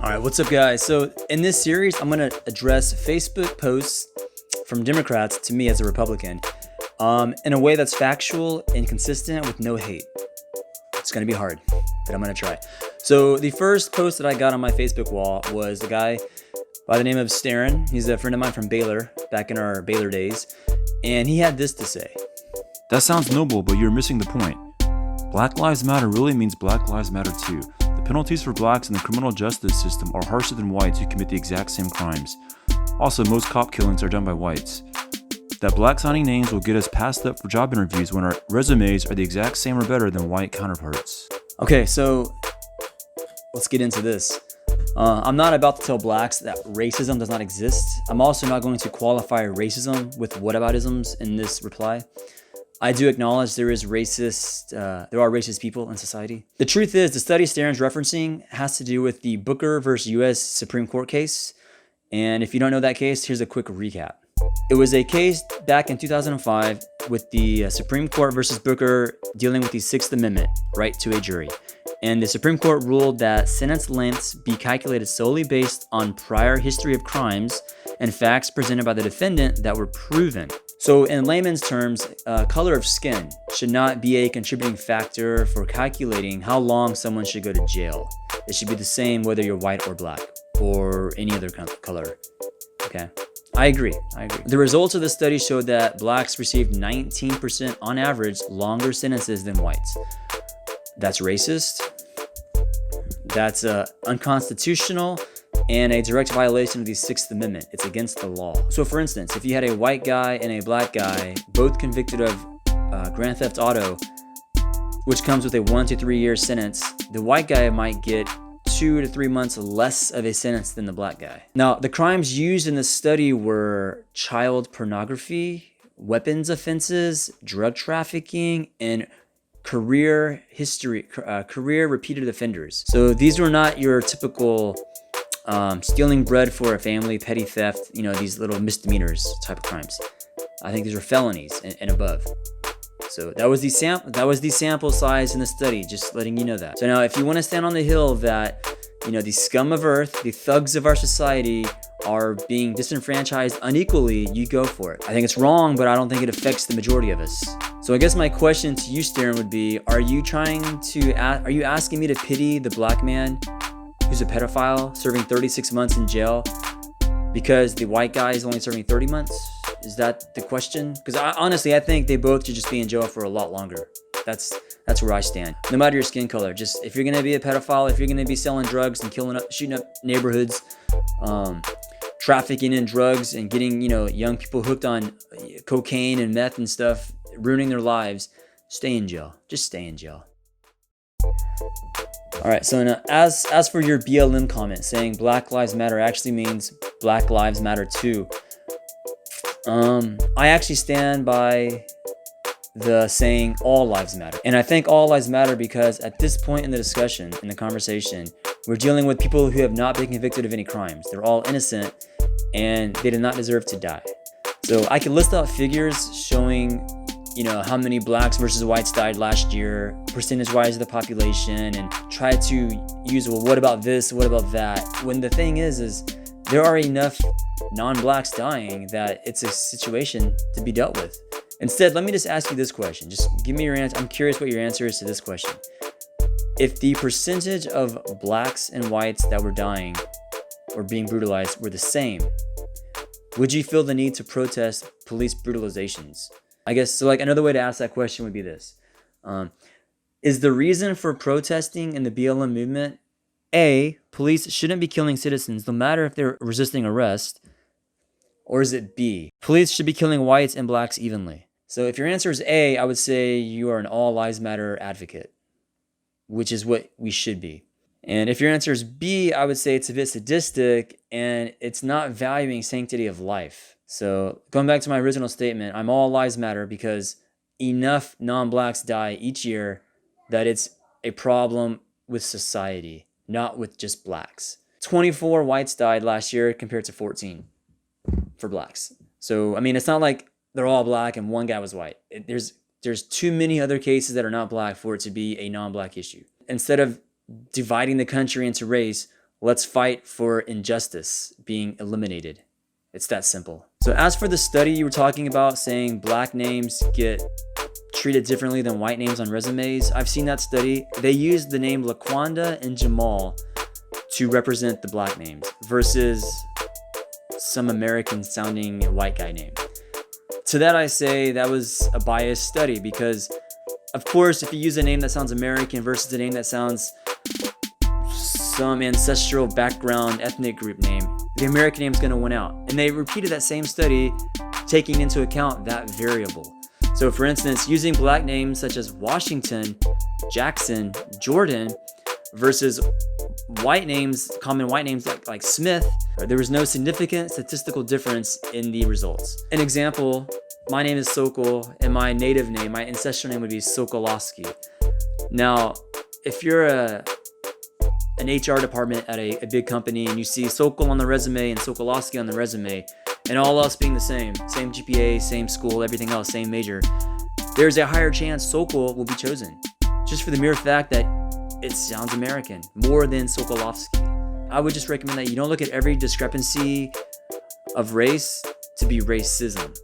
All right, what's up, guys? So in this series, I'm going to address Facebook posts from Democrats to me as a Republican in a way that's factual and consistent with no hate. It's going to be hard, but I'm going to try. So the first post that I got on my Facebook wall was a guy by the name of Starin. He's a friend of mine from Baylor, back in our Baylor days. And he had this to say. That sounds noble, but you're missing the point. Black Lives Matter really means Black Lives Matter too. The penalties for blacks in the criminal justice system are harsher than whites who commit the exact same crimes. Also, most cop killings are done by whites. That black signing names will get us passed up for job interviews when our resumes are the exact same or better than white counterparts. Okay, so let's get into this. I'm not about to tell blacks that racism does not exist. I'm also not going to qualify racism with whataboutisms in this reply. I do acknowledge there are racist people in society. The truth is, the study Starin's referencing has to do with the Booker versus U.S. Supreme Court case. And if you don't know that case, here's a quick recap. It was a case back in 2005 with the Supreme Court versus Booker dealing with the Sixth Amendment, right to a jury. And the Supreme Court ruled that sentence lengths be calculated solely based on prior history of crimes and facts presented by the defendant that were proven. So in layman's terms, color of skin should not be a contributing factor for calculating how long someone should go to jail. It should be the same whether you're white or black or any other color. Okay, I agree. The results of the study showed that blacks received 19% on average longer sentences than whites. That's racist. That's unconstitutional and a direct violation of the Sixth Amendment. It's against the law. So for instance, if you had a white guy and a black guy, both convicted of Grand Theft Auto, which comes with a 1 to 3 year sentence, the white guy might get 2 to 3 months less of a sentence than the black guy. Now, the crimes used in this study were child pornography, weapons offenses, drug trafficking, and career repeated offenders. So these were not your typical stealing bread for a family, petty theft, these little misdemeanors type of crimes. I think these are felonies and above. So that was the sample size in the study, just letting you know that. So now if you want to stand on the hill that, the scum of earth, the thugs of our society are being disenfranchised unequally, you go for it. I think it's wrong, but I don't think it affects the majority of us. So I guess my question to you, Starin, would be, are you asking me to pity the black man who's a pedophile serving 36 months in jail because the white guy is only serving 30 months? Is that the question? Because honestly, I think they both should just be in jail for a lot longer. That's where I stand. No matter your skin color, just if you're gonna be a pedophile, if you're gonna be selling drugs and shooting up neighborhoods, trafficking in drugs and getting young people hooked on cocaine and meth and stuff, ruining their lives, stay in jail. Just stay in jail. All right, so now, as for your BLM comment saying Black Lives Matter actually means Black Lives Matter too, I actually stand by the saying all lives matter. And I think all lives matter because at this point in the discussion, in the conversation, we're dealing with people who have not been convicted of any crimes. They're all innocent and they did not deserve to die. So I can list out figures showing how many blacks versus whites died last year, percentage-wise of the population, and try to use, well, what about this, what about that? When the thing is there are enough non-blacks dying that it's a situation to be dealt with. Instead, let me just ask you this question. Just give me your answer. I'm curious what your answer is to this question. If the percentage of blacks and whites that were dying or being brutalized were the same, would you feel the need to protest police brutalizations? I guess, so another way to ask that question would be this. Is the reason for protesting in the BLM movement, A, police shouldn't be killing citizens no matter if they're resisting arrest, or is it B, police should be killing whites and blacks evenly? So if your answer is A, I would say you are an all lives matter advocate, which is what we should be. And if your answer is B, I would say it's a bit sadistic and it's not valuing sanctity of life. So going back to my original statement, I'm all lives matter because enough non-blacks die each year that it's a problem with society, not with just blacks. 24 whites died last year compared to 14 for blacks. So, it's not like they're all black and one guy was white. There's too many other cases that are not black for it to be a non-black issue. Instead of dividing the country into race, Let's fight for injustice being eliminated. It's that simple. So as for the study you were talking about, saying black names get treated differently than white names on resumes, I've seen that study. They used the name Laquanda and Jamal to represent the black names versus some American sounding white guy name. To that I say that was a biased study, because of course if you use a name that sounds American versus a name that sounds some ancestral background ethnic group name, the American name is going to win out. And they repeated that same study taking into account that variable. So for instance, using black names such as Washington, Jackson, Jordan versus white names, common white names like Smith, there was no significant statistical difference in the results. An example, my name is Sokol and my native name, my ancestral name would be Sokolowski. Now, if you're an HR department at a big company and you see Sokol on the resume and Sokolowski on the resume, and all else being the same GPA, same school, everything else, same major, there's a higher chance Sokol will be chosen, just for the mere fact that it sounds American more than Sokolowski. I would just recommend that you don't look at every discrepancy of race to be racism.